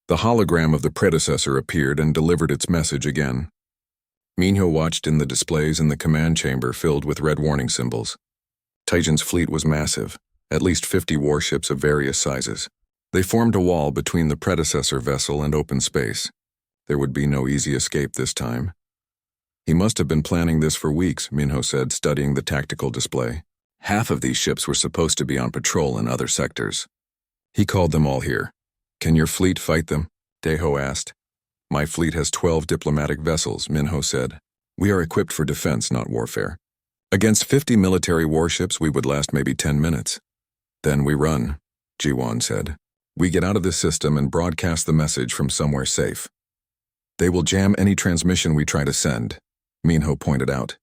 The hologram of the predecessor appeared and delivered its message again. Minho watched in the displays in the command chamber filled with red warning symbols. Taijin's fleet was massive, at least 50 warships of various sizes. They formed a wall between the predecessor vessel and open space. There would be no easy escape this time. He must have been planning this for weeks, Minho said, studying the tactical display. Half of these ships were supposed to be on patrol in other sectors. He called them all here. Can your fleet fight them? Daeho asked. My fleet has 12 diplomatic vessels, Minho said. We are equipped for defense, not warfare. Against 50 military warships, we would last maybe 10 minutes. Then we run, Jiwon said. We get out of this system and broadcast the message from somewhere safe. They will jam any transmission we try to send, Minho pointed out.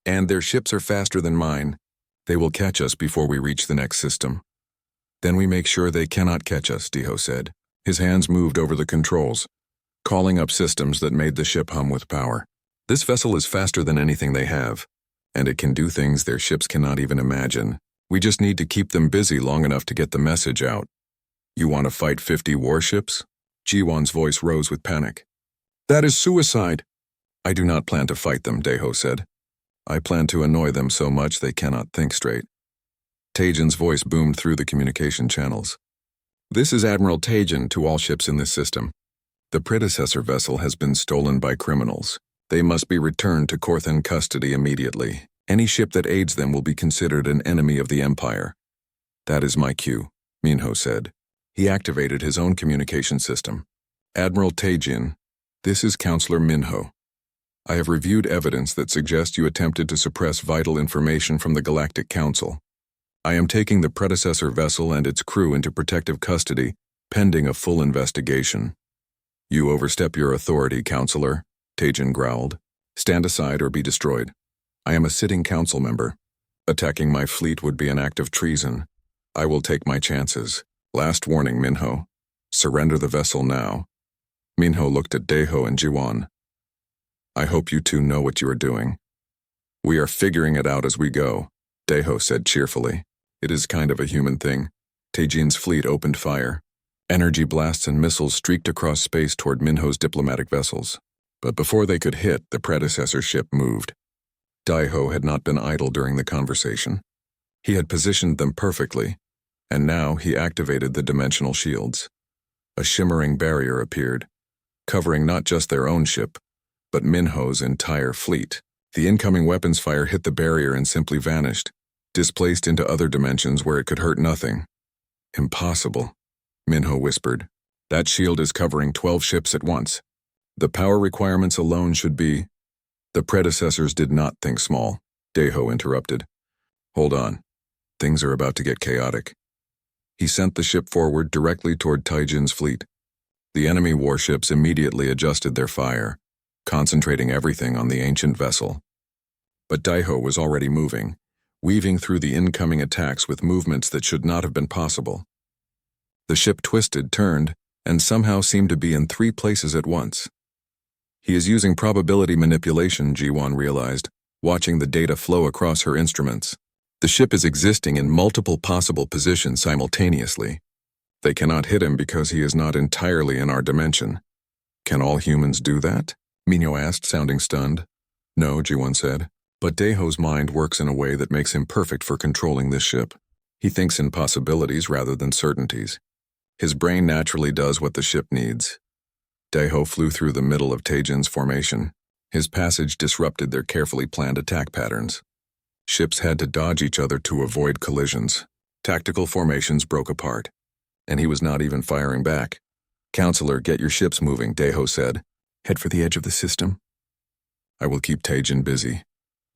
And their ships are faster than mine. They will catch us before we reach the next system. Then we make sure they cannot catch us, Daeho said. His hands moved over the controls, calling up systems that made the ship hum with power. This vessel is faster than anything they have, and it can do things their ships cannot even imagine. We just need to keep them busy long enough to get the message out. You want to fight 50 warships? Jiwon's voice rose with panic. That is suicide. I do not plan to fight them, Daeho said. I plan to annoy them so much they cannot think straight. Taijin's voice boomed through the communication channels. This is Admiral Taijin to all ships in this system. The predecessor vessel has been stolen by criminals. They must be returned to Korthan custody immediately. Any ship that aids them will be considered an enemy of the Empire. That is my cue, Minho said. He activated his own communication system. Admiral Taijin, this is Counselor Minho. I have reviewed evidence that suggests you attempted to suppress vital information from the Galactic Council. I am taking the predecessor vessel and its crew into protective custody, pending a full investigation. You overstep your authority, Counselor, Taijin growled. Stand aside or be destroyed. I am a sitting council member. Attacking my fleet would be an act of treason. I will take my chances. Last warning, Minho. Surrender the vessel now. Minho looked at Daeho and Jiwon. I hope you two know what you are doing. We are figuring it out as we go, Daeho said cheerfully. It is kind of a human thing. Taijin's fleet opened fire. Energy blasts and missiles streaked across space toward Minho's diplomatic vessels. But before they could hit, the predecessor ship moved. Daeho had not been idle during the conversation. He had positioned them perfectly, and now he activated the dimensional shields. A shimmering barrier appeared, covering not just their own ship, but Minho's entire fleet. The incoming weapons fire hit the barrier and simply vanished, displaced into other dimensions where it could hurt nothing. Impossible, Minho whispered. That shield is covering 12 ships at once. The power requirements alone should be… The predecessors did not think small, Daeho interrupted. Hold on. Things are about to get chaotic. He sent the ship forward directly toward Taijin's fleet. The enemy warships immediately adjusted their fire, concentrating everything on the ancient vessel. But Daeho was already moving, weaving through the incoming attacks with movements that should not have been possible. The ship twisted, turned, and somehow seemed to be in 3 places at once. He is using probability manipulation, Jiwon realized, watching the data flow across her instruments. The ship is existing in multiple possible positions simultaneously. They cannot hit him because he is not entirely in our dimension. Can all humans do that? Minho asked, sounding stunned. No, Jiwon said. But Daeho's mind works in a way that makes him perfect for controlling this ship. He thinks in possibilities rather than certainties. His brain naturally does what the ship needs. Daeho flew through the middle of Taijin's formation. His passage disrupted their carefully planned attack patterns. Ships had to dodge each other to avoid collisions. Tactical formations broke apart, and he was not even firing back. Counselor, get your ships moving, Daeho said. Head for the edge of the system. I will keep Taijin busy.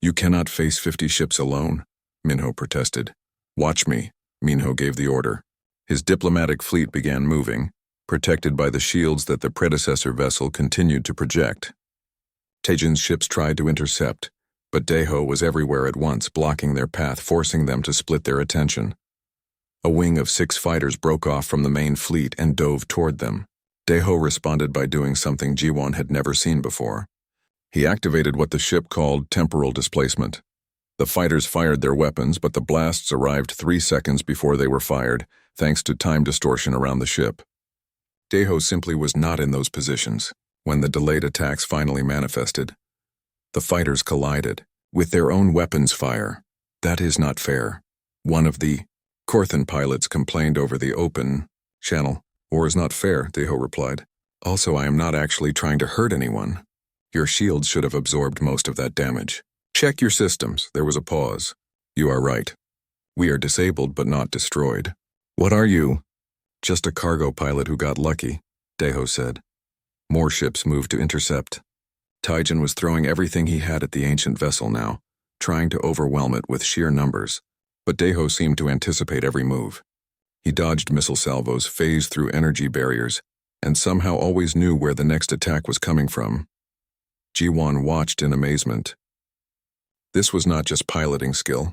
You cannot face 50 ships alone, Minho protested. Watch me, Minho gave the order. His diplomatic fleet began moving, protected by the shields that the predecessor vessel continued to project. Taijin's ships tried to intercept, but Daeho was everywhere at once, blocking their path, forcing them to split their attention. A wing of 6 fighters broke off from the main fleet and dove toward them. Daeho responded by doing something Jiwon had never seen before. He activated what the ship called temporal displacement. The fighters fired their weapons, but the blasts arrived 3 seconds before they were fired, thanks to time distortion around the ship. Daeho simply was not in those positions. When the delayed attacks finally manifested, the fighters collided, with their own weapons fire. That is not fair. One of the Korthan pilots complained over the open channel. War is not fair, Daeho replied. Also, I am not actually trying to hurt anyone. Your shields should have absorbed most of that damage. Check your systems. There was a pause. You are right. We are disabled but not destroyed. What are you? Just a cargo pilot who got lucky, Daeho said. More ships moved to intercept. Taijin was throwing everything he had at the ancient vessel now, trying to overwhelm it with sheer numbers, but Daeho seemed to anticipate every move. He dodged missile salvos, phased through energy barriers, and somehow always knew where the next attack was coming from. Ji-won watched in amazement. This was not just piloting skill.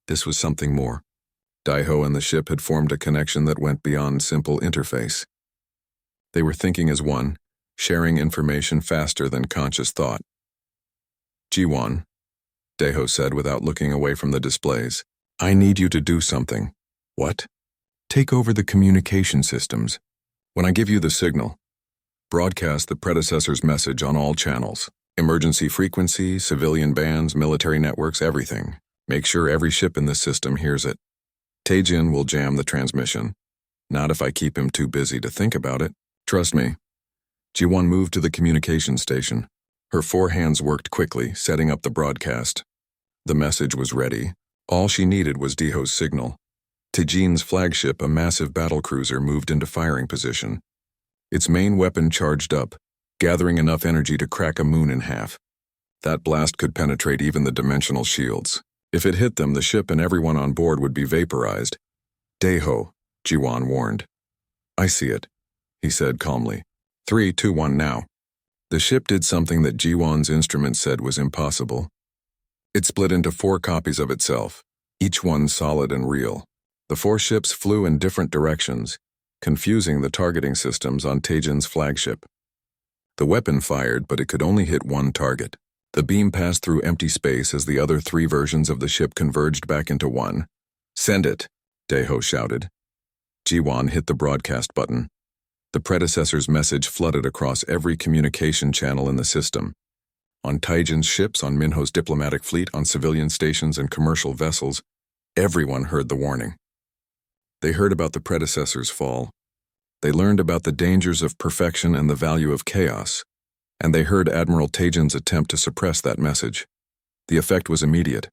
This was something more. Daeho and the ship had formed a connection that went beyond simple interface. They were thinking as one, sharing information faster than conscious thought. Ji-won, Daeho said without looking away from the displays. I need you to do something. What? Take over the communication systems. When I give you the signal, broadcast the predecessor's message on all channels. Emergency frequency, civilian bands, military networks, everything. Make sure every ship in the system hears it. Taijin will jam the transmission. Not if I keep him too busy to think about it. Trust me. Ji-won moved to the communication station. Her 4 hands worked quickly, setting up the broadcast. The message was ready. All she needed was Daeho's signal. Taijin's flagship, a massive battlecruiser, moved into firing position. Its main weapon charged up, gathering enough energy to crack a moon in half. That blast could penetrate even the dimensional shields. If it hit them, the ship and everyone on board would be vaporized. Daeho, Ji-won warned. I see it, he said calmly. 3, 2, 1 now. The ship did something that Ji-won's instrument said was impossible. It split into 4 copies of itself, each one solid and real. The 4 ships flew in different directions, confusing the targeting systems on Taijin's flagship. The weapon fired, but it could only hit one target. The beam passed through empty space as the other 3 versions of the ship converged back into one. Send it, Daeho shouted. Ji-won hit the broadcast button. The predecessor's message flooded across every communication channel in the system. On Taijin's ships, on Minho's diplomatic fleet, on civilian stations and commercial vessels, everyone heard the warning. They heard about the predecessor's fall. They learned about the dangers of perfection and the value of chaos. And they heard Admiral Taijin's attempt to suppress that message. The effect was immediate.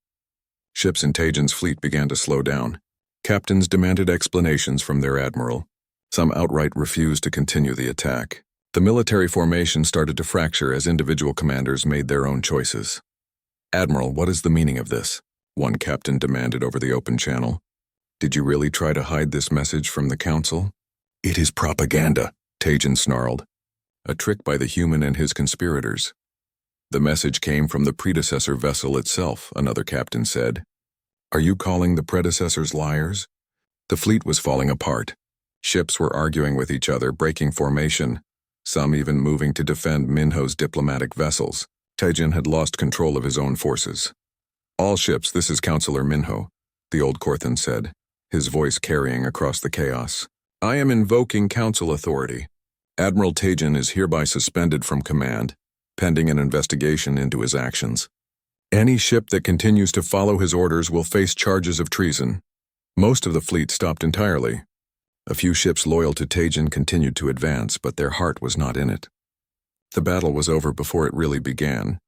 Ships in Taijin's fleet began to slow down. Captains demanded explanations from their admiral. Some outright refused to continue the attack. The military formation started to fracture as individual commanders made their own choices. Admiral, what is the meaning of this? One captain demanded over the open channel. Did you really try to hide this message from the council? It is propaganda, Taijin snarled. A trick by the human and his conspirators. The message came from the predecessor vessel itself, another captain said. Are you calling the predecessors liars? The fleet was falling apart. Ships were arguing with each other, breaking formation, some even moving to defend Minho's diplomatic vessels. Taijin had lost control of his own forces. All ships, this is Counselor Minho, the old Korthan said, his voice carrying across the chaos. I am invoking council authority. Admiral Taijin is hereby suspended from command, pending an investigation into his actions. Any ship that continues to follow his orders will face charges of treason. Most of the fleet stopped entirely. A few ships loyal to Taijin continued to advance, but their heart was not in it. The battle was over before it really began.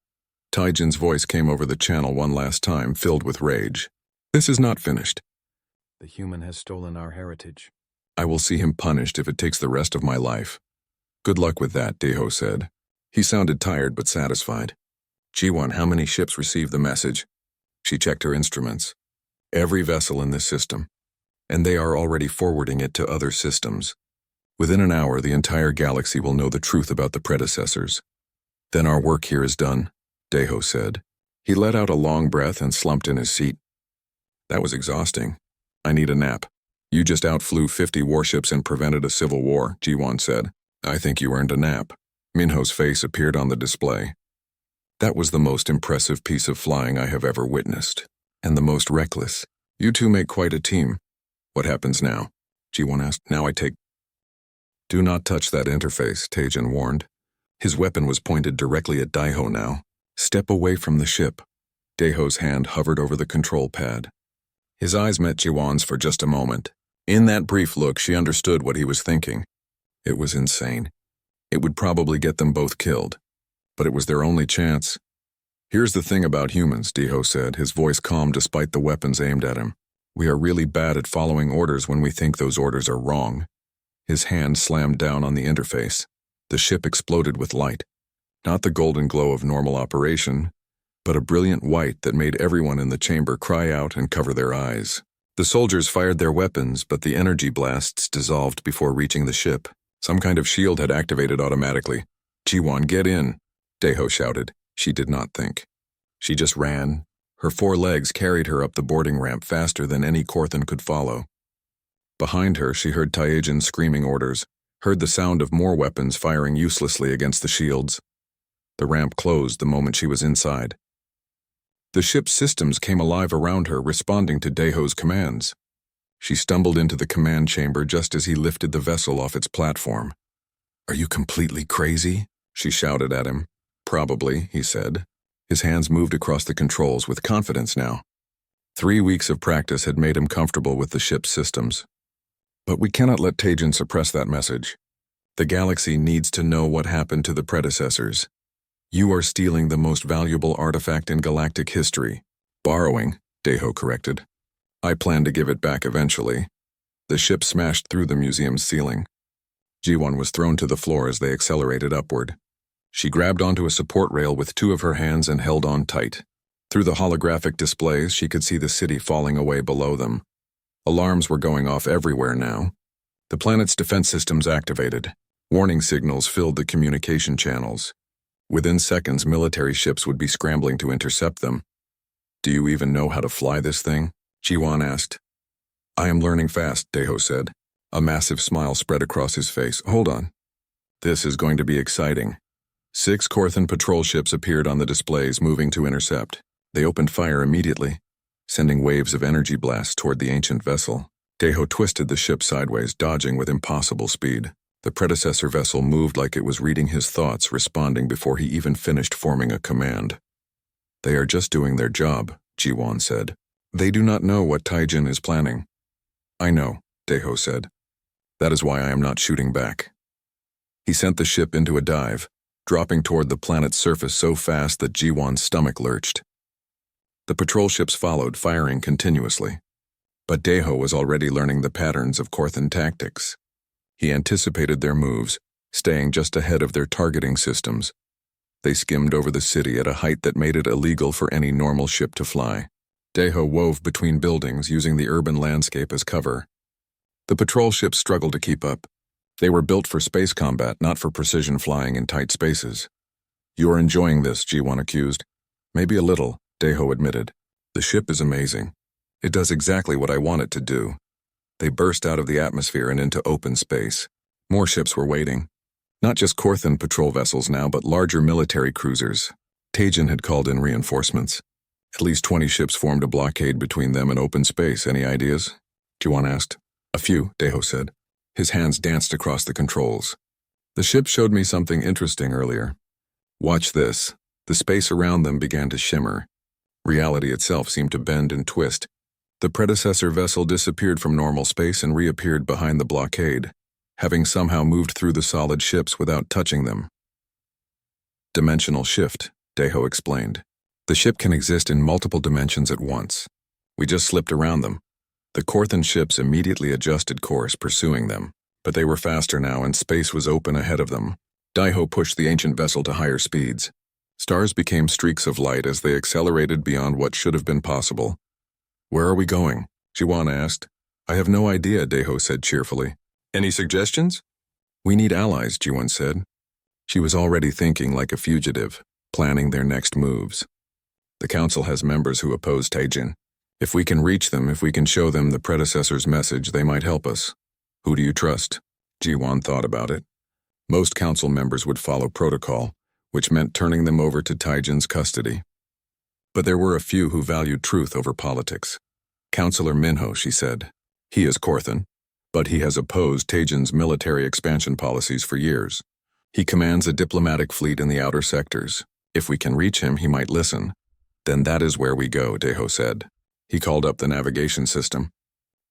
Taijin's voice came over the channel one last time, filled with rage. This is not finished. The human has stolen our heritage. I will see him punished if it takes the rest of my life. Good luck with that, Daeho said. He sounded tired but satisfied. Ji-won, how many ships received the message? She checked her instruments. Every vessel in this system. And they are already forwarding it to other systems. Within an hour, the entire galaxy will know the truth about the predecessors. Then our work here is done, Daeho said. He let out a long breath and slumped in his seat. That was exhausting. I need a nap. You just outflew 50 warships and prevented a civil war, Ji-won said. I think you earned a nap. Minho's face appeared on the display. That was the most impressive piece of flying I have ever witnessed, and the most reckless. You two make quite a team. What happens now? Ji-won asked. Now I take... Do not touch that interface, Taijin warned. His weapon was pointed directly at Daiho now. Step away from the ship. Daiho's hand hovered over the control pad. His eyes met Jiwan's for just a moment. In that brief look, she understood what he was thinking. It was insane. It would probably get them both killed. But it was their only chance. Here's the thing about humans, Daiho said, his voice calm despite the weapons aimed at him. We are really bad at following orders when we think those orders are wrong. His hand slammed down on the interface. The ship exploded with light. Not the golden glow of normal operation, but a brilliant white that made everyone in the chamber cry out and cover their eyes. The soldiers fired their weapons, but the energy blasts dissolved before reaching the ship. Some kind of shield had activated automatically. Jiwan, get in, Daiho shouted. She did not think. She just ran. Her 4 legs carried her up the boarding ramp faster than any Korthan could follow. Behind her, she heard Taijin screaming orders, heard the sound of more weapons firing uselessly against the shields. The ramp closed the moment she was inside. The ship's systems came alive around her, responding to Daiho's commands. She stumbled into the command chamber just as he lifted the vessel off its platform. "Are you completely crazy?" she shouted at him. "Probably," he said. His hands moved across the controls with confidence now. 3 weeks of practice had made him comfortable with the ship's systems. But we cannot let Taijin suppress that message. The galaxy needs to know what happened to the predecessors. You are stealing the most valuable artifact in galactic history. Borrowing, Daiho corrected. I plan to give it back eventually. The ship smashed through the museum's ceiling. Jiwan was thrown to the floor as they accelerated upward. She grabbed onto a support rail with 2 of her hands and held on tight. Through the holographic displays, she could see the city falling away below them. Alarms were going off everywhere now. The planet's defense systems activated. Warning signals filled the communication channels. Within seconds, military ships would be scrambling to intercept them. "Do you even know how to fly this thing?" Jiwan asked. "I am learning fast," Daiho said. A massive smile spread across his face. "Hold on. This is going to be exciting." 6 Korthan patrol ships appeared on the displays, moving to intercept. They opened fire immediately, sending waves of energy blasts toward the ancient vessel. Daiho twisted the ship sideways, dodging with impossible speed. The predecessor vessel moved like it was reading his thoughts, responding before he even finished forming a command. "They are just doing their job," Jiwan said. "They do not know what Taijin is planning." "I know," Daiho said. "That is why I am not shooting back." He sent the ship into a dive, dropping toward the planet's surface so fast that Jiwan's stomach lurched. The patrol ships followed, firing continuously. But Daiho was already learning the patterns of Korthan tactics. He anticipated their moves, staying just ahead of their targeting systems. They skimmed over the city at a height that made it illegal for any normal ship to fly. Daiho wove between buildings, using the urban landscape as cover. The patrol ships struggled to keep up. They were built for space combat, not for precision flying in tight spaces. "You are enjoying this," Jiwan accused. "Maybe a little," Daiho admitted. "The ship is amazing. It does exactly what I want it to do." They burst out of the atmosphere and into open space. More ships were waiting. Not just Korthan patrol vessels now, but larger military cruisers. Taijin had called in reinforcements. At least 20 ships formed a blockade between them and open space. Any ideas? Jiwan asked. "A few," Daiho said. His hands danced across the controls. "The ship showed me something interesting earlier. Watch this." The space around them began to shimmer. Reality itself seemed to bend and twist. The predecessor vessel disappeared from normal space and reappeared behind the blockade, having somehow moved through the solid ships without touching them. "Dimensional shift," Daiho explained. "The ship can exist in multiple dimensions at once. We just slipped around them." The Korthan ships immediately adjusted course, pursuing them, but they were faster now and space was open ahead of them. Daiho pushed the ancient vessel to higher speeds. Stars became streaks of light as they accelerated beyond what should have been possible. "Where are we going?" Jiwan asked. "I have no idea," Daiho said cheerfully. "Any suggestions?" "We need allies," Jiwan said. She was already thinking like a fugitive, planning their next moves. "The council has members who oppose Taijin. If we can reach them, if we can show them the predecessor's message, they might help us." "Who do you trust?" Jiwan thought about it. Most council members would follow protocol, which meant turning them over to Taijin's custody. But there were a few who valued truth over politics. "Councillor Minho," she said. "He is Korthan. but he has opposed Taejin's military expansion policies for years. He commands a diplomatic fleet in the outer sectors. If we can reach him, he might listen. Then that is where we go, Daeho said. He called up the navigation system.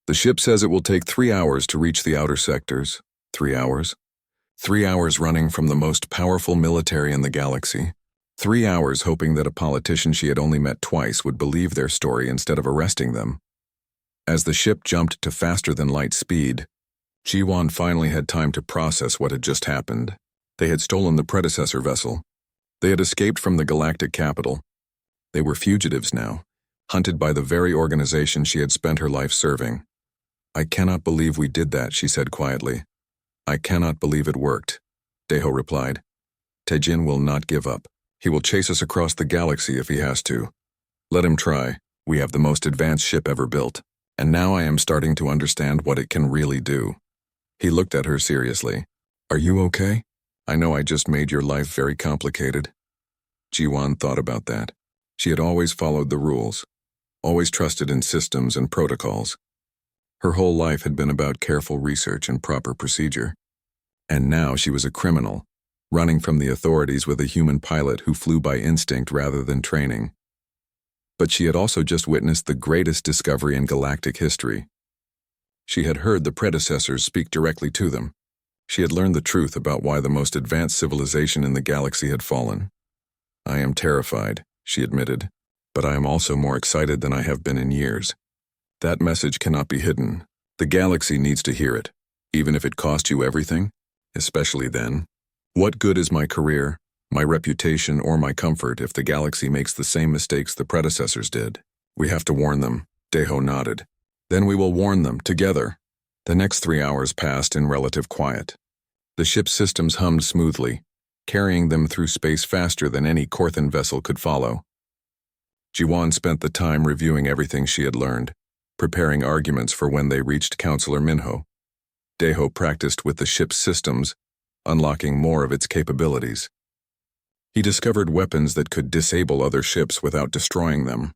The ship says it will take 3 hours to reach the outer sectors. 3 hours? 3 hours running from the most powerful military in the galaxy. 3 hours hoping that a politician she had only met twice would believe their story instead of arresting them. As the ship jumped to faster-than-light speed, Ji-won finally had time to process what had just happened. They had stolen the predecessor vessel. They had escaped from the galactic capital. They were fugitives now, hunted by the very organization she had spent her life serving. "I cannot believe we did that," she said quietly. "I cannot believe it worked," Daeho replied. "Taejin will not give up. He will chase us across the galaxy if he has to. Let him try. We have the most advanced ship ever built, and now I am starting to understand what it can really do." He looked at her seriously. "Are you okay? I know I just made your life very complicated." Ji-won thought about that. She had always followed the rules, always trusted in systems and protocols. Her whole life had been about careful research and proper procedure. And now she was a criminal, running from the authorities with a human pilot who flew by instinct rather than training. But she had also just witnessed the greatest discovery in galactic history. She had heard the predecessors speak directly to them. She had learned the truth about why the most advanced civilization in the galaxy had fallen. "I am terrified," she admitted, "but I am also more excited than I have been in years. That message cannot be hidden. The galaxy needs to hear it, even if it cost you everything, especially then. What good is my career, my reputation, or my comfort if the galaxy makes the same mistakes the predecessors did? We have to warn them." Daeho nodded. "Then we will warn them, together." The next 3 hours passed in relative quiet. The ship's systems hummed smoothly, carrying them through space faster than any Korthan vessel could follow. Ji-won spent the time reviewing everything she had learned, preparing arguments for when they reached Counselor Minho. Daeho practiced with the ship's systems, unlocking more of its capabilities. He discovered weapons that could disable other ships without destroying them.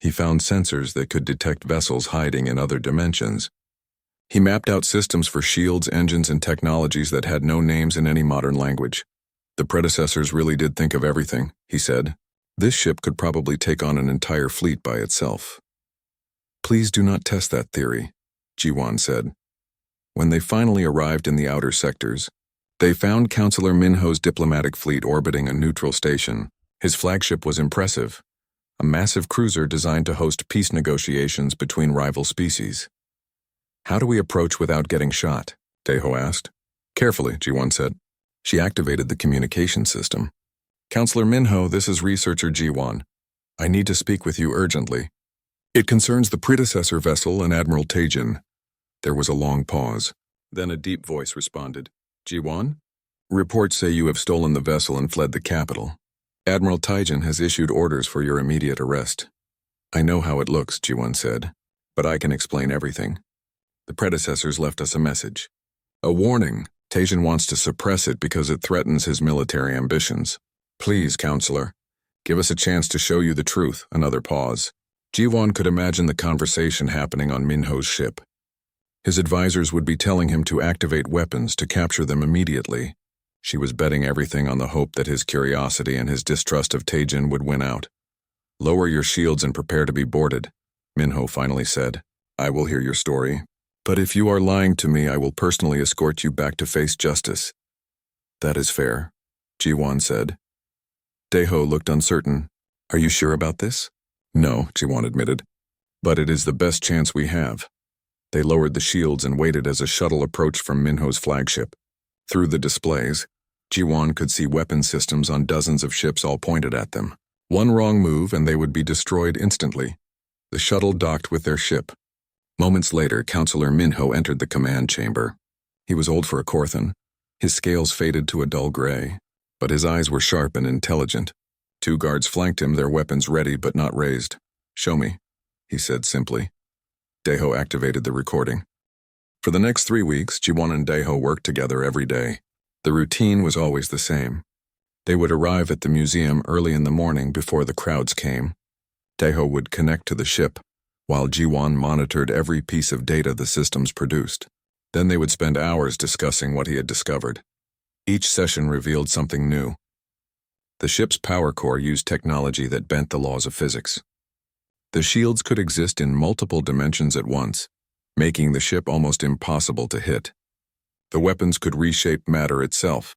He found sensors that could detect vessels hiding in other dimensions. He mapped out systems for shields, engines, and technologies that had no names in any modern language. "The predecessors really did think of everything," he said. "This ship could probably take on an entire fleet by itself." "Please do not test that theory," Ji-won said. When they finally arrived in the outer sectors, they found Counselor Minho's diplomatic fleet orbiting a neutral station. His flagship was impressive, a massive cruiser designed to host peace negotiations between rival species. "How do we approach without getting shot?" Daeho asked. "Carefully," Ji-won said. She activated the communication system. "Counselor Minho, this is researcher Ji-won. I need to speak with you urgently. It concerns the predecessor vessel and Admiral Taejin." There was a long pause. Then a deep voice responded. "Ji-won? Reports say you have stolen the vessel and fled the capital. Admiral Taejin has issued orders for your immediate arrest." "I know how it looks," Ji-won said, "but I can explain everything. The predecessors left us a message. A warning. Taejin wants to suppress it because it threatens his military ambitions. Please, Counselor, give us a chance to show you the truth." Another pause. Ji-won could imagine the conversation happening on Minho's ship. His advisors would be telling him to activate weapons to capture them immediately. She was betting everything on the hope that his curiosity and his distrust of Taejin would win out. "Lower your shields and prepare to be boarded," Minho finally said. "I will hear your story. But if you are lying to me, I will personally escort you back to face justice." "That is fair," Ji-won said. Daeho looked uncertain. "Are you sure about this?" "No," Ji-won admitted. "But it is the best chance we have." They lowered the shields and waited as a shuttle approached from Minho's flagship. Through the displays, Ji-won could see weapon systems on dozens of ships all pointed at them. One wrong move and they would be destroyed instantly. The shuttle docked with their ship. Moments later, Counselor Minho entered the command chamber. He was old for a Korthan. His scales faded to a dull gray, but his eyes were sharp and intelligent. 2 guards flanked him, their weapons ready but not raised. "Show me," he said simply. Daeho activated the recording. For the next 3 weeks, Ji-won and Daeho worked together every day. The routine was always the same. They would arrive at the museum early in the morning before the crowds came. Daeho would connect to the ship, while Ji-won monitored every piece of data the systems produced. Then they would spend hours discussing what he had discovered. Each session revealed something new. The ship's power core used technology that bent the laws of physics. The shields could exist in multiple dimensions at once, making the ship almost impossible to hit. The weapons could reshape matter itself,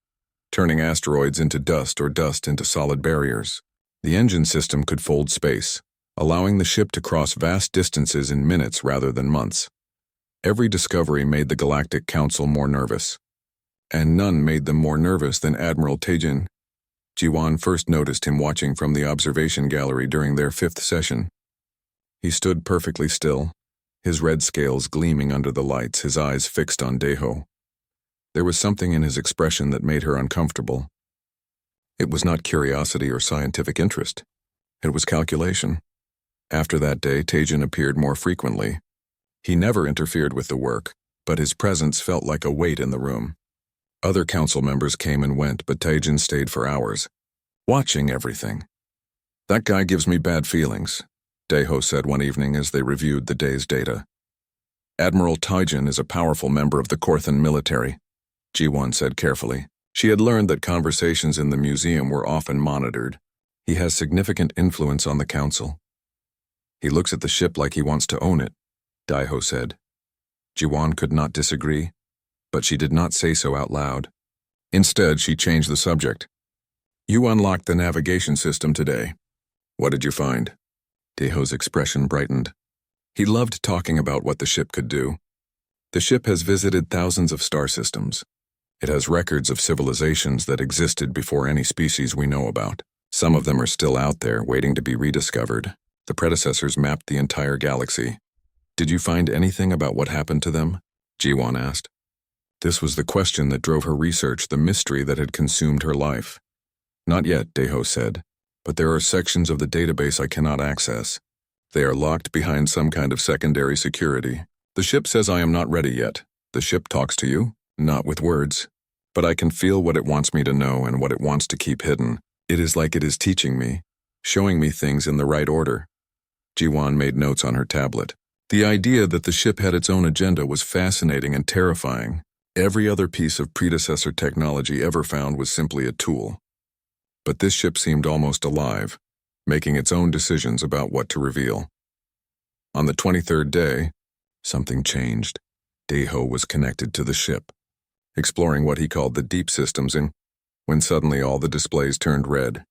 turning asteroids into dust or dust into solid barriers. The engine system could fold space, allowing the ship to cross vast distances in minutes rather than months. Every discovery made the Galactic Council more nervous. And none made them more nervous than Admiral Taejin. Ji-won first noticed him watching from the observation gallery during their 5th session. He stood perfectly still, his red scales gleaming under the lights, his eyes fixed on Daeho. There was something in his expression that made her uncomfortable. It was not curiosity or scientific interest. It was calculation. After that day, Taejin appeared more frequently. He never interfered with the work, but his presence felt like a weight in the room. Other council members came and went, but Taejin stayed for hours, watching everything. "That guy gives me bad feelings," Daeho said one evening as they reviewed the day's data. "Admiral Taejin is a powerful member of the Korthan military," Ji-won said carefully. She had learned that conversations in the museum were often monitored. "He has significant influence on the council." "He looks at the ship like he wants to own it," Daeho said. Ji-won could not disagree, but she did not say so out loud. Instead, she changed the subject. "You unlocked the navigation system today. What did you find?" Daeho's expression brightened. He loved talking about what the ship could do. "The ship has visited thousands of star systems. It has records of civilizations that existed before any species we know about. Some of them are still out there, waiting to be rediscovered. The predecessors mapped the entire galaxy. Did you find anything about what happened to them?" Ji-won asked. This was the question that drove her research, the mystery that had consumed her life. "Not yet," Daeho said, "but there are sections of the database I cannot access. They are locked behind some kind of secondary security. The ship says I am not ready yet. The ship talks to you, not with words. But I can feel what it wants me to know and what it wants to keep hidden. It is like it is teaching me, showing me things in the right order." Ji-won made notes on her tablet. The idea that the ship had its own agenda was fascinating and terrifying. Every other piece of predecessor technology ever found was simply a tool. But this ship seemed almost alive, making its own decisions about what to reveal. On the 23rd day, something changed. Daeho was connected to the ship, exploring what he called the deep systems, when suddenly all the displays turned red.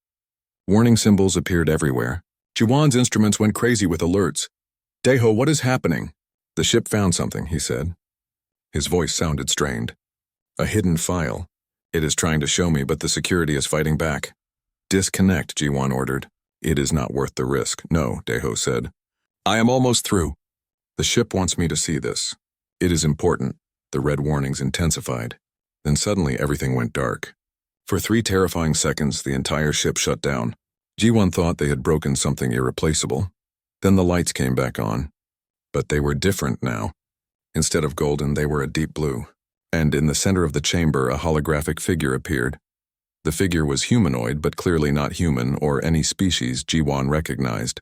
Warning symbols appeared everywhere. Ji-won's instruments went crazy with alerts. "Daeho, what is happening?" "The ship found something," he said. His voice sounded strained. "A hidden file. It is trying to show me, but the security is fighting back." "Disconnect," Ji-won ordered. "It is not worth the risk." "No," Daeho said. "I am almost through." "The ship wants me to see this. It is important." The red warnings intensified. Then suddenly everything went dark. For 3 terrifying seconds, the entire ship shut down. Ji-won thought they had broken something irreplaceable. Then the lights came back on. But they were different now. Instead of golden, they were a deep blue. And in the center of the chamber, a holographic figure appeared. The figure was humanoid, but clearly not human or any species Ji-won recognized.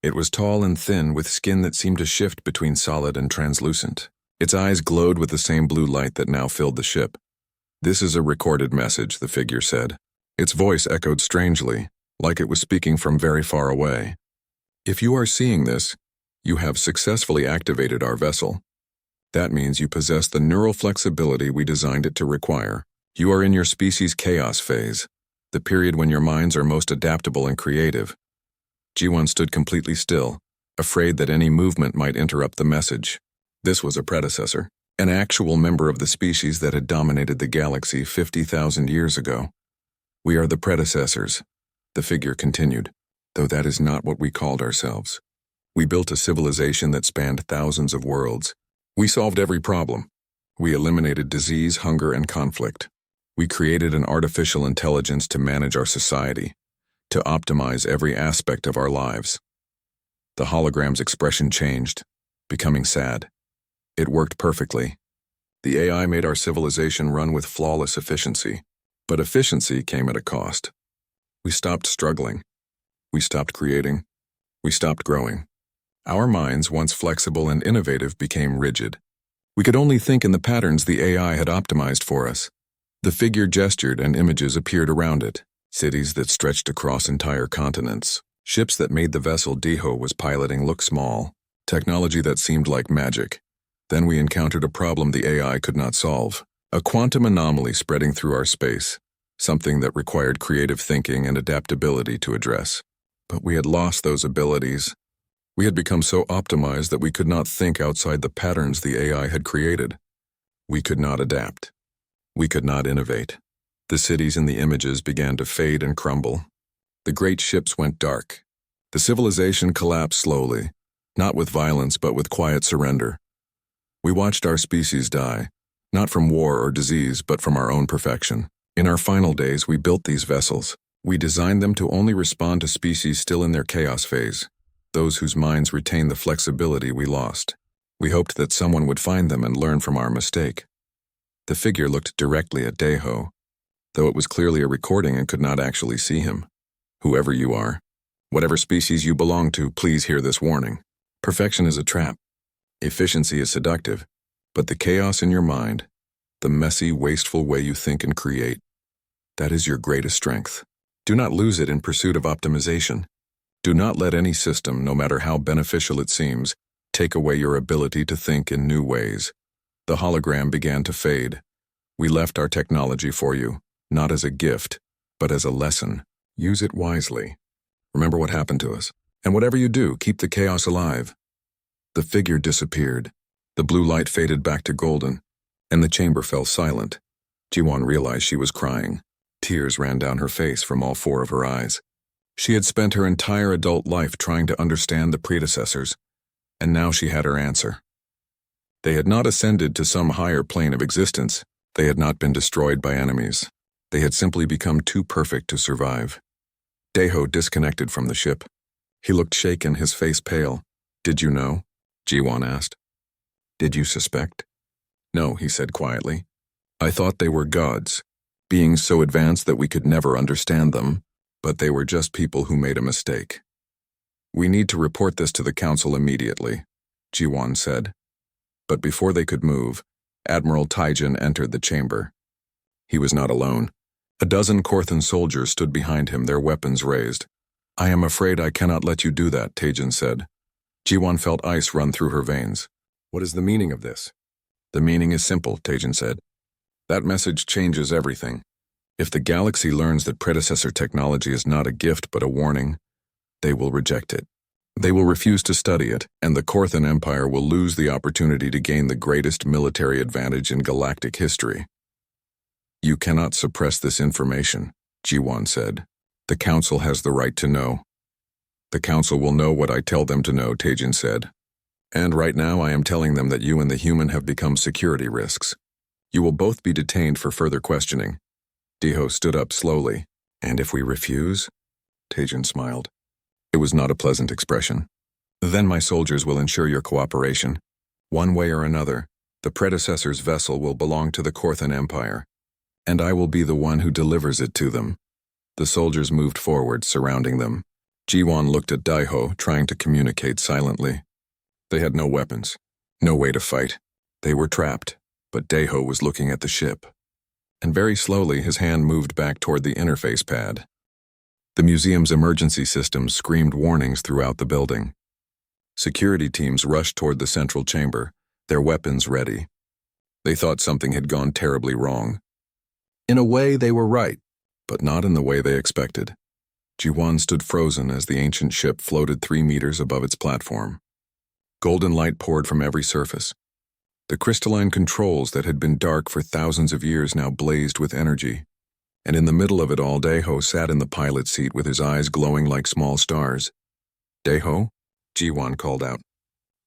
It was tall and thin, with skin that seemed to shift between solid and translucent. Its eyes glowed with the same blue light that now filled the ship. "This is a recorded message," the figure said. Its voice echoed strangely, like it was speaking from very far away. "If you are seeing this, you have successfully activated our vessel. That means you possess the neural flexibility we designed it to require. You are in your species' chaos phase, the period when your minds are most adaptable and creative." Ji-won stood completely still, afraid that any movement might interrupt the message. This was a predecessor, an actual member of the species that had dominated the galaxy 50,000 years ago. "We are the predecessors," the figure continued, "though that is not what we called ourselves. We built a civilization that spanned thousands of worlds. We solved every problem. We eliminated disease, hunger, and conflict. We created an artificial intelligence to manage our society, to optimize every aspect of our lives." The hologram's expression changed, becoming sad. It worked perfectly. The AI made our civilization run with flawless efficiency, but efficiency came at a cost. We stopped struggling. We stopped creating. We stopped growing. Our minds, once flexible and innovative, became rigid. We could only think in the patterns the AI had optimized for us. The figure gestured and images appeared around it. Cities that stretched across entire continents. Ships that made the vessel Deho was piloting look small. Technology that seemed like magic. Then we encountered a problem the AI could not solve. A quantum anomaly spreading through our space. Something that required creative thinking and adaptability to address. But we had lost those abilities. We had become so optimized that we could not think outside the patterns the AI had created. We could not adapt. We could not innovate. The cities in the images began to fade and crumble. The great ships went dark. The civilization collapsed slowly, not with violence but with quiet surrender. We watched our species die, not from war or disease but from our own perfection. In our final days, we built these vessels. We designed them to only respond to species still in their chaos phase, those whose minds retained the flexibility we lost. We hoped that someone would find them and learn from our mistake. The figure looked directly at Deho, though it was clearly a recording and could not actually see him. Whoever you are, whatever species you belong to, please hear this warning. Perfection is a trap. Efficiency is seductive, but the chaos in your mind, the messy, wasteful way you think and create, that is your greatest strength. Do not lose it in pursuit of optimization. Do not let any system, no matter how beneficial it seems, take away your ability to think in new ways. The hologram began to fade. We left our technology for you, not as a gift, but as a lesson. Use it wisely. Remember what happened to us. And whatever you do, keep the chaos alive. The figure disappeared. The blue light faded back to golden, and the chamber fell silent. Jiwon realized she was crying. Tears ran down her face from all four of her eyes. She had spent her entire adult life trying to understand the predecessors, and now she had her answer. They had not ascended to some higher plane of existence. They had not been destroyed by enemies. They had simply become too perfect to survive. Deho disconnected from the ship. He looked shaken, his face pale. Did you know? Jiwon asked. Did you suspect? No, he said quietly. I thought they were gods, beings so advanced that we could never understand them, but they were just people who made a mistake. We need to report this to the council immediately, Jiwon said. But before they could move, Admiral Taijin entered the chamber. He was not alone. A dozen Korthan soldiers stood behind him, their weapons raised. I am afraid I cannot let you do that, Taijin said. Jiwon felt ice run through her veins. What is the meaning of this? The meaning is simple, Taijin said. That message changes everything. If the galaxy learns that predecessor technology is not a gift but a warning, they will reject it. They will refuse to study it, and the Korthan Empire will lose the opportunity to gain the greatest military advantage in galactic history. You cannot suppress this information, Jiwon said. The council has the right to know. The council will know what I tell them to know, Taijin said. And right now I am telling them that you and the human have become security risks. You will both be detained for further questioning. Deho stood up slowly. And if we refuse? Taijin smiled. It was not a pleasant expression. Then my soldiers will ensure your cooperation. One way or another, the predecessor's vessel will belong to the Korthan Empire, and I will be the one who delivers it to them. The soldiers moved forward, surrounding them. Jiwon looked at Deho, trying to communicate silently. They had no weapons, no way to fight. They were trapped, but Deho was looking at the ship. And very slowly his hand moved back toward the interface pad. The museum's emergency systems screamed warnings throughout the building. Security teams rushed toward the central chamber, their weapons ready. They thought something had gone terribly wrong. In a way, they were right, but not in the way they expected. Jiwon stood frozen as the ancient ship floated 3 meters above its platform. Golden light poured from every surface. The crystalline controls that had been dark for thousands of years now blazed with energy. And in the middle of it all, Deho sat in the pilot seat with his eyes glowing like small stars. Deho? Jiwon called out.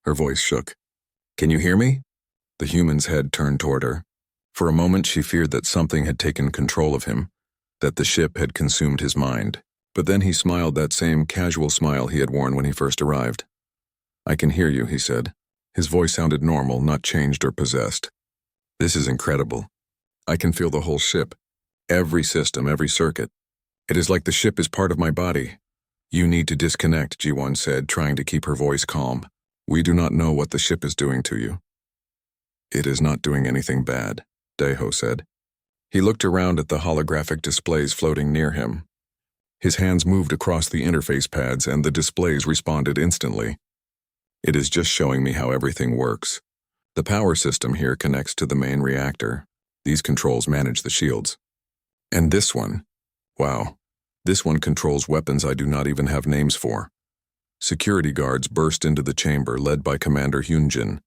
Her voice shook. Can you hear me? The human's head turned toward her. For a moment she feared that something had taken control of him, that the ship had consumed his mind. But then he smiled that same casual smile he had worn when he first arrived. I can hear you, he said. His voice sounded normal, not changed or possessed. This is incredible. I can feel the whole ship. Every system, every circuit. It is like the ship is part of my body. You need to disconnect, Jiwon said, trying to keep her voice calm. We do not know what the ship is doing to you. It is not doing anything bad, Daeho said. He looked around at the holographic displays floating near him. His hands moved across the interface pads and the displays responded instantly. It is just showing me how everything works. The power system here connects to the main reactor. These controls manage the shields. And this one, wow, this one controls weapons I do not even have names for. Security guards burst into the chamber led by Commander Hyunjin,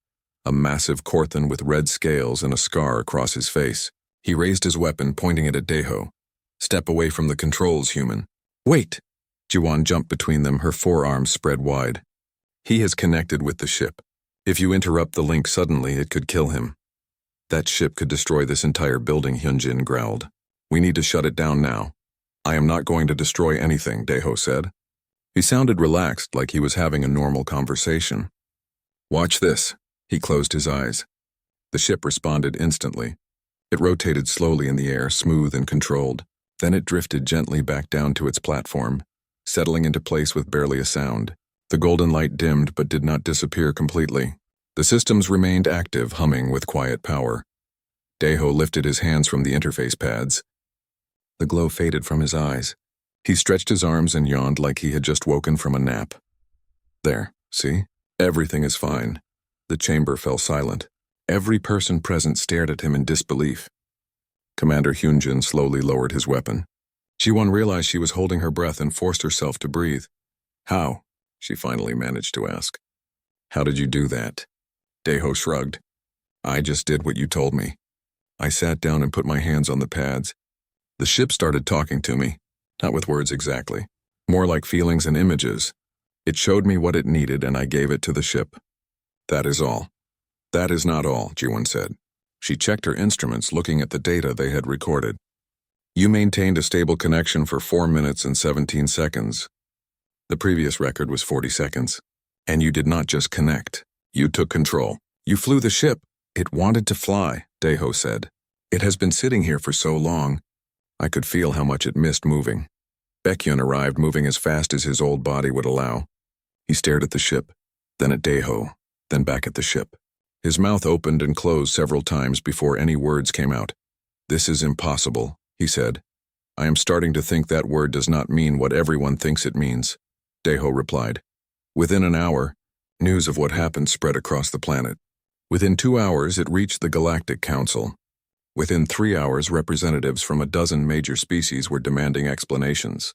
a massive Korthan with red scales and a scar across his face. He raised his weapon, pointing it at Daeho. Step away from the controls, human. Wait! Jiwon jumped between them, her forearms spread wide. He has connected with the ship. If you interrupt the link suddenly, it could kill him. That ship could destroy this entire building, Hyunjin growled. We need to shut it down now. I am not going to destroy anything, Daeho said. He sounded relaxed, like he was having a normal conversation. Watch this. He closed his eyes. The ship responded instantly. It rotated slowly in the air, smooth and controlled. Then it drifted gently back down to its platform, settling into place with barely a sound. The golden light dimmed but did not disappear completely. The systems remained active, humming with quiet power. Daeho lifted his hands from the interface pads. The glow faded from his eyes. He stretched his arms and yawned like he had just woken from a nap. There, see? Everything is fine. The chamber fell silent. Every person present stared at him in disbelief. Commander Hyunjin slowly lowered his weapon. Jiwon realized she was holding her breath and forced herself to breathe. How? She finally managed to ask. How did you do that? Daeho shrugged. I just did what you told me. I sat down and put my hands on the pads. The ship started talking to me, not with words exactly, more like feelings and images. It showed me what it needed and I gave it to the ship. That is all. That is not all, Jiwon said. She checked her instruments, looking at the data they had recorded. You maintained a stable connection for 4 minutes and 17 seconds. The previous record was 40 seconds. And you did not just connect. You took control. You flew the ship. It wanted to fly, Daeho said. It has been sitting here for so long. I could feel how much it missed moving. Baekhyun arrived, moving as fast as his old body would allow. He stared at the ship, then at Daeho, then back at the ship. His mouth opened and closed several times before any words came out. This is impossible, he said. I am starting to think that word does not mean what everyone thinks it means, Daeho replied. Within an hour, news of what happened spread across the planet. Within 2 hours, it reached the Galactic Council. Within 3 hours, representatives from a dozen major species were demanding explanations.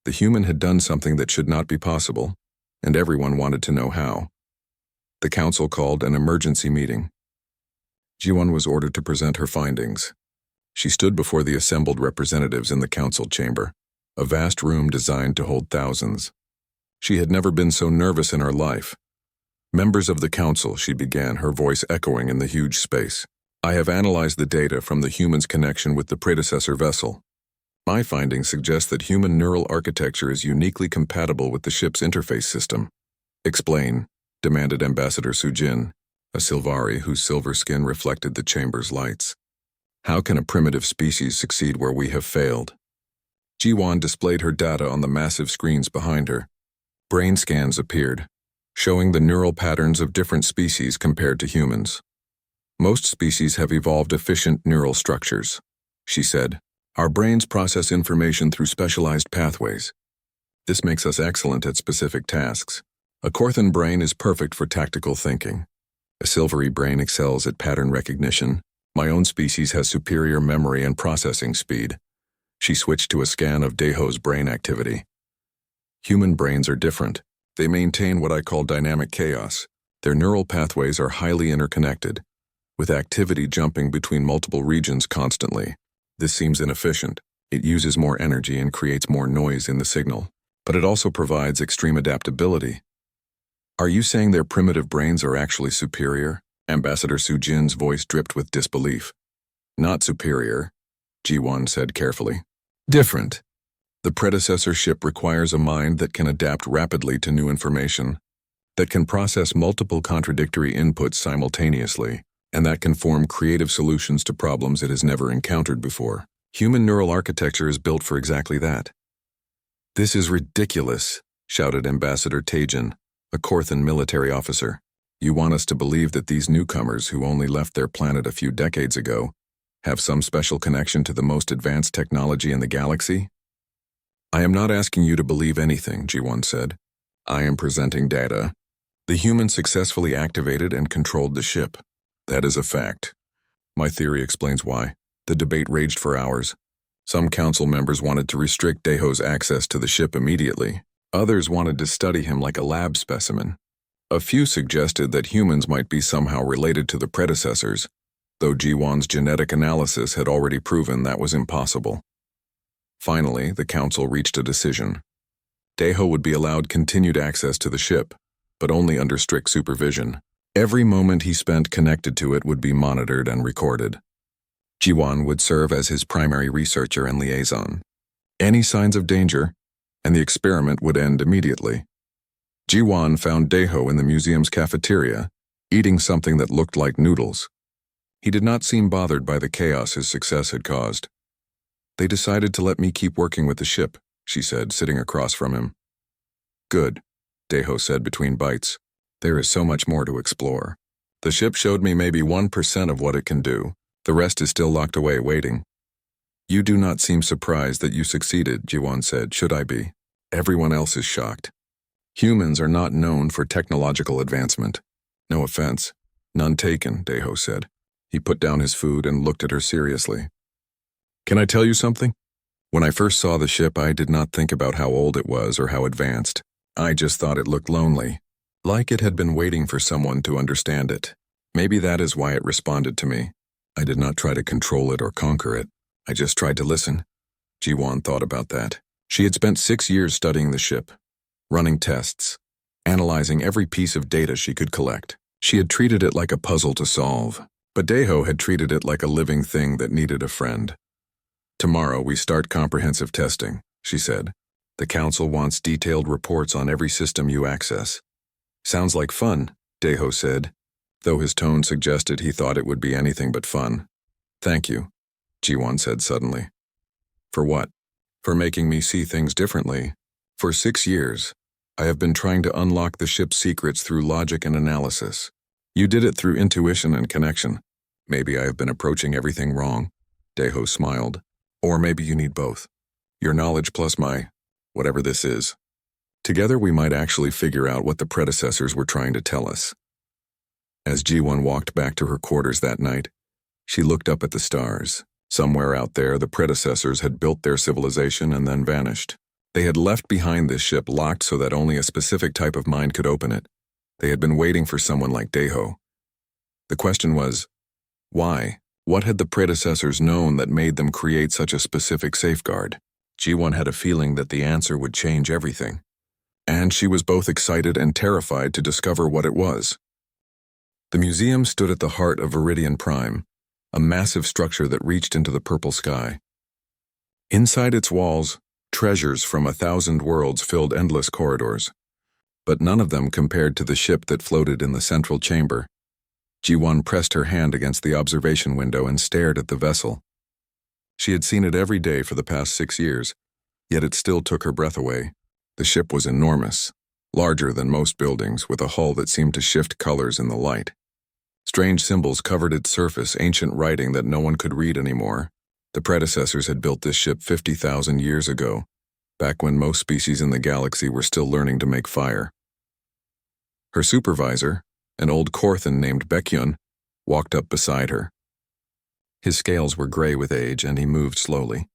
The human had done something that should not be possible, and everyone wanted to know how. The council called an emergency meeting. Jiwon was ordered to present her findings. She stood before the assembled representatives in the council chamber, a vast room designed to hold thousands. She had never been so nervous in her life. Members of the council, she began, her voice echoing in the huge space. I have analyzed the data from the human's connection with the predecessor vessel. My findings suggest that human neural architecture is uniquely compatible with the ship's interface system. Explain, demanded Ambassador Sujin, a Sylvari whose silver skin reflected the chamber's lights. How can a primitive species succeed where we have failed? Jiwon displayed her data on the massive screens behind her. Brain scans appeared, showing the neural patterns of different species compared to humans. Most species have evolved efficient neural structures, she said. Our brains process information through specialized pathways. This makes us excellent at specific tasks. A Korthan brain is perfect for tactical thinking. A Sylvari brain excels at pattern recognition. My own species has superior memory and processing speed. She switched to a scan of Daeho's brain activity. Human brains are different. They maintain what I call dynamic chaos. Their neural pathways are highly interconnected, with activity jumping between multiple regions constantly. This seems inefficient. It uses more energy and creates more noise in the signal. But it also provides extreme adaptability. Are you saying their primitive brains are actually superior? Ambassador Sujin's voice dripped with disbelief. Not superior, Jiwon said carefully. Different. The predecessor ship requires a mind that can adapt rapidly to new information, that can process multiple contradictory inputs simultaneously, and that can form creative solutions to problems it has never encountered before. Human neural architecture is built for exactly that. This is ridiculous, shouted Ambassador Taejin, a Korthan military officer. You want us to believe that these newcomers who only left their planet a few decades ago have some special connection to the most advanced technology in the galaxy? I am not asking you to believe anything, G1 said. I am presenting data. The humans successfully activated and controlled the ship. That is a fact. My theory explains why. The debate raged for hours. Some council members wanted to restrict Deho's access to the ship immediately. Others wanted to study him like a lab specimen. A few suggested that humans might be somehow related to the predecessors, though G1's genetic analysis had already proven that was impossible. Finally, the council reached a decision. Deho would be allowed continued access to the ship, but only under strict supervision. Every moment he spent connected to it would be monitored and recorded. G1 would serve as his primary researcher and liaison. Any signs of danger, and the experiment would end immediately. G1 found Deho in the museum's cafeteria, eating something that looked like noodles. He did not seem bothered by the chaos his success had caused. They decided to let me keep working with the ship, she said, sitting across from him. Good, Deho said between bites. There is so much more to explore. The ship showed me maybe 1% of what it can do. The rest is still locked away waiting. You do not seem surprised that you succeeded, G1 said. Should I be? Everyone else is shocked. Humans are not known for technological advancement. No offense. None taken, Deho said. He put down his food and looked at her seriously. Can I tell you something? When I first saw the ship, I did not think about how old it was or how advanced. I just thought it looked lonely, like it had been waiting for someone to understand it. Maybe that is why it responded to me. I did not try to control it or conquer it. I just tried to listen. Ji-won thought about that. She had spent 6 years studying the ship, running tests, analyzing every piece of data she could collect. She had treated it like a puzzle to solve, but Deho had treated it like a living thing that needed a friend. Tomorrow we start comprehensive testing, she said. The council wants detailed reports on every system you access. Sounds like fun, Deho said, though his tone suggested he thought it would be anything but fun. Thank you, Ji-won said suddenly. For what? For making me see things differently. For 6 years, I have been trying to unlock the ship's secrets through logic and analysis. You did it through intuition and connection. Maybe I have been approaching everything wrong, Deho smiled. Or maybe you need both. Your knowledge plus my, whatever this is. Together we might actually figure out what the predecessors were trying to tell us. As Ji-won walked back to her quarters that night, she looked up at the stars. Somewhere out there, the predecessors had built their civilization and then vanished. They had left behind this ship locked so that only a specific type of mind could open it. They had been waiting for someone like Deho. The question was, why? What had the predecessors known that made them create such a specific safeguard? Ji-won had a feeling that the answer would change everything. And she was both excited and terrified to discover what it was. The museum stood at the heart of Viridian Prime, a massive structure that reached into the purple sky. Inside its walls, treasures from 1,000 worlds filled endless corridors, but none of them compared to the ship that floated in the central chamber. Ji-won pressed her hand against the observation window and stared at the vessel. She had seen it every day for the past 6 years, yet it still took her breath away. The ship was enormous, larger than most buildings, with a hull that seemed to shift colors in the light. Strange symbols covered its surface, ancient writing that no one could read anymore. The predecessors had built this ship 50,000 years ago, back when most species in the galaxy were still learning to make fire. Her supervisor, an old Korthan named Baekhyun, walked up beside her. His scales were gray with age, and he moved slowly.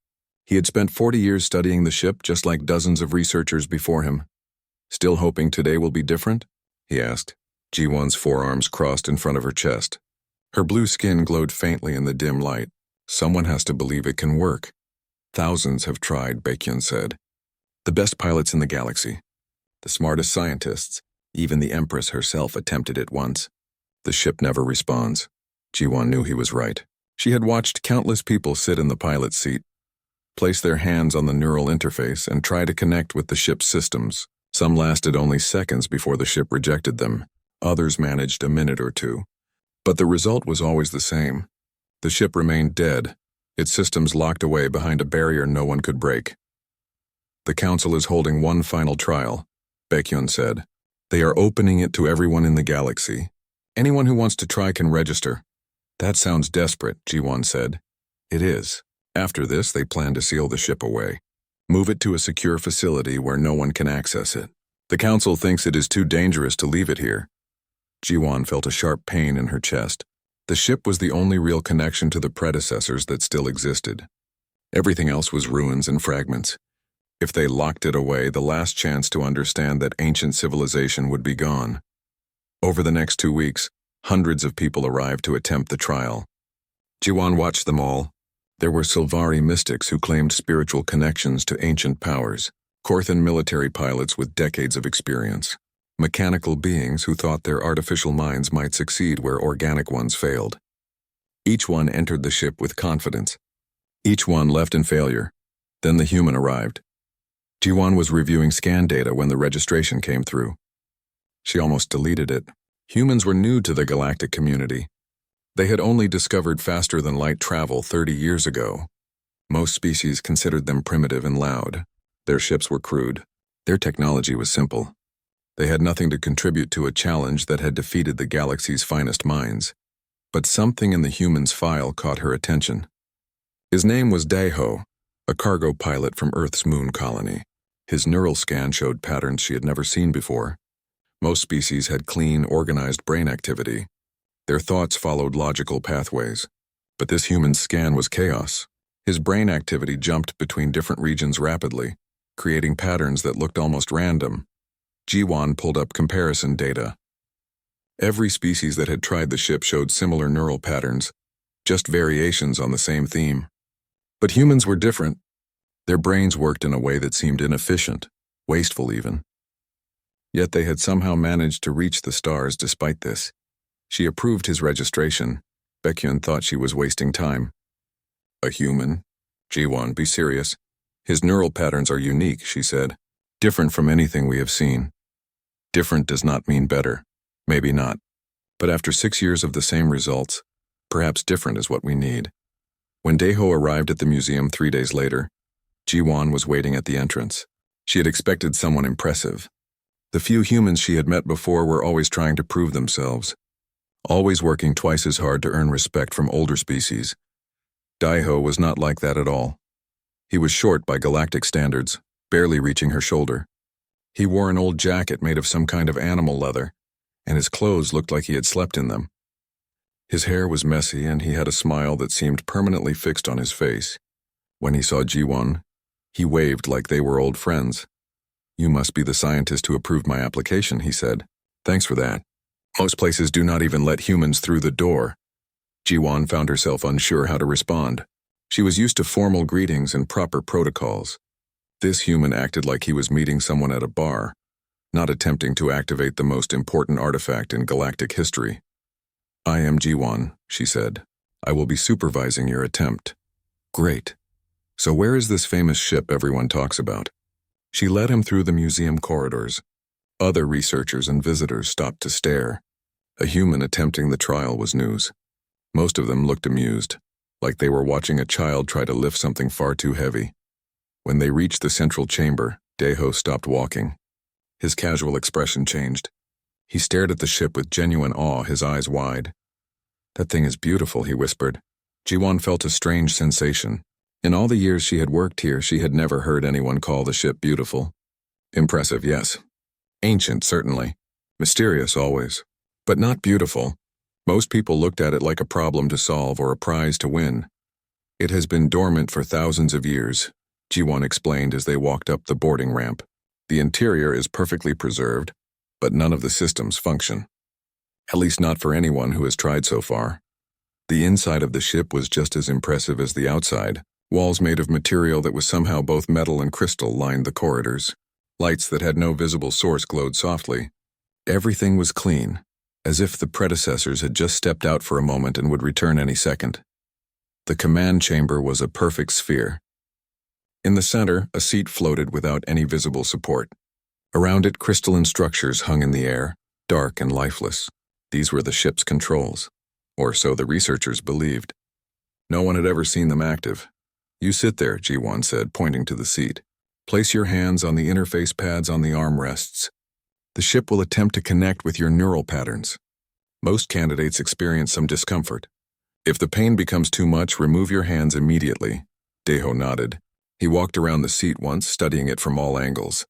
He had spent 40 years studying the ship, just like dozens of researchers before him. Still hoping today will be different? He asked. Ji-won's forearms crossed in front of her chest. Her blue skin glowed faintly in the dim light. Someone has to believe it can work. Thousands have tried, Baekhyun said. The best pilots in the galaxy. The smartest scientists. Even the Empress herself attempted it once. The ship never responds. Ji-won knew he was right. She had watched countless people sit in the pilot's seat, place their hands on the neural interface, and try to connect with the ship's systems. Some lasted only seconds before the ship rejected them. Others managed a minute or two. But the result was always the same. The ship remained dead, its systems locked away behind a barrier no one could break. The council is holding one final trial, Baekhyun said. They are opening it to everyone in the galaxy, Anyone who wants to try can register. That sounds desperate, Ji-won said. It is. After this, they plan to seal the ship away. Move it to a secure facility where no one can access it. The council thinks it is too dangerous to leave it here. Ji-won felt a sharp pain in her chest. The ship was the only real connection to the predecessors that still existed. Everything else was ruins and fragments. If they locked it away, the last chance to understand that ancient civilization would be gone. Over the next 2 weeks, hundreds of people arrived to attempt the trial. Ji-won watched them all. There were Sylvari mystics who claimed spiritual connections to ancient powers, Korthan military pilots with decades of experience, mechanical beings who thought their artificial minds might succeed where organic ones failed. Each one entered the ship with confidence. Each one left in failure. Then the human arrived. Ji-won was reviewing scan data when the registration came through. She almost deleted it. Humans were new to the galactic community. They had only discovered faster-than-light travel 30 years ago. Most species considered them primitive and loud. Their ships were crude. Their technology was simple. They had nothing to contribute to a challenge that had defeated the galaxy's finest minds. But something in the human's file caught her attention. His name was Daeho, a cargo pilot from Earth's moon colony. His neural scan showed patterns she had never seen before. Most species had clean, organized brain activity. Their thoughts followed logical pathways. But this human's scan was chaos. His brain activity jumped between different regions rapidly, creating patterns that looked almost random. Ji-won pulled up comparison data. Every species that had tried the ship showed similar neural patterns, just variations on the same theme. But humans were different. Their brains worked in a way that seemed inefficient, wasteful even. Yet they had somehow managed to reach the stars despite this. She approved his registration. Baekhyun thought she was wasting time. A human? Ji-won, be serious. His neural patterns are unique, she said. Different from anything we have seen. Different does not mean better. Maybe not. But after 6 years of the same results, perhaps different is what we need. When Daeho arrived at the museum 3 days later, Ji-won was waiting at the entrance. She had expected someone impressive. The few humans she had met before were always trying to prove themselves, always working twice as hard to earn respect from older species. Daeho was not like that at all. He was short by galactic standards, barely reaching her shoulder. He wore an old jacket made of some kind of animal leather, and his clothes looked like he had slept in them. His hair was messy, and he had a smile that seemed permanently fixed on his face. When he saw Ji-won, he waved like they were old friends. "You must be the scientist who approved my application," he said. "Thanks for that. Most places do not even let humans through the door." Ji-won found herself unsure how to respond. She was used to formal greetings and proper protocols. This human acted like he was meeting someone at a bar, not attempting to activate the most important artifact in galactic history. "I am Ji-won," she said. "I will be supervising your attempt." "Great. So where is this famous ship everyone talks about?" She led him through the museum corridors. Other researchers and visitors stopped to stare. A human attempting the trial was news. Most of them looked amused, like they were watching a child try to lift something far too heavy. When they reached the central chamber, Daeho stopped walking. His casual expression changed. He stared at the ship with genuine awe, his eyes wide. "That thing is beautiful," he whispered. Ji-won felt a strange sensation. In all the years she had worked here, she had never heard anyone call the ship beautiful. Impressive, yes. Ancient, certainly. Mysterious, always. But not beautiful. Most people looked at it like a problem to solve or a prize to win. "It has been dormant for thousands of years," Ji-won explained as they walked up the boarding ramp. "The interior is perfectly preserved, but none of the systems function. At least not for anyone who has tried so far." The inside of the ship was just as impressive as the outside. Walls made of material that was somehow both metal and crystal lined the corridors. Lights that had no visible source glowed softly. Everything was clean, as if the predecessors had just stepped out for a moment and would return any second. The command chamber was a perfect sphere. In the center, a seat floated without any visible support. Around it, crystalline structures hung in the air, dark and lifeless. These were the ship's controls, or so the researchers believed. No one had ever seen them active. "You sit there," Ji-won said, pointing to the seat. "Place your hands on the interface pads on the armrests. The ship will attempt to connect with your neural patterns." Most candidates experience some discomfort. If the pain becomes too much, remove your hands immediately. Deho nodded. He walked around the seat once, studying it from all angles.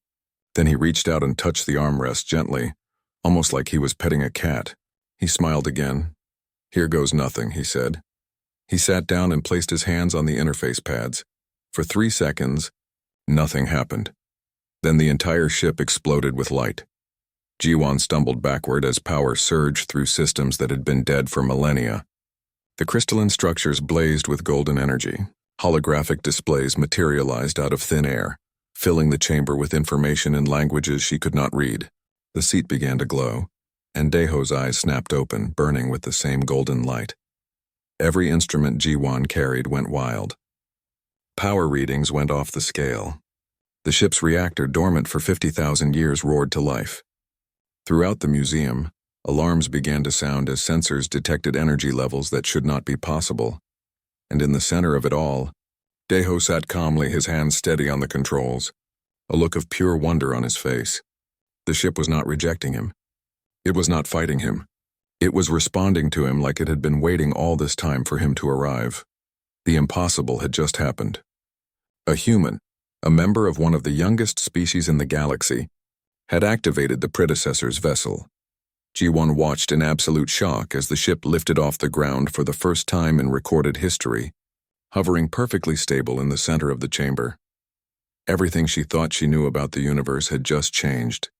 Then he reached out and touched the armrest gently, almost like he was petting a cat. He smiled again. "Here goes nothing," he said. He sat down and placed his hands on the interface pads. For 3 seconds, nothing happened. Then the entire ship exploded with light. Jiwon stumbled backward as power surged through systems that had been dead for millennia. The crystalline structures blazed with golden energy. Holographic displays materialized out of thin air, filling the chamber with information in languages she could not read. The seat began to glow, and Daeho's eyes snapped open, burning with the same golden light. Every instrument Jiwon carried went wild. Power readings went off the scale. The ship's reactor, dormant for 50,000 years, roared to life. Throughout the museum, alarms began to sound as sensors detected energy levels that should not be possible. And in the center of it all, Daeho sat calmly, his hands steady on the controls, a look of pure wonder on his face. The ship was not rejecting him. It was not fighting him. It was responding to him like it had been waiting all this time for him to arrive. The impossible had just happened. A human, a member of one of the youngest species in the galaxy, had activated the predecessor's vessel. Jiwon watched in absolute shock as the ship lifted off the ground for the first time in recorded history, hovering perfectly stable in the center of the chamber. Everything she thought she knew about the universe had just changed.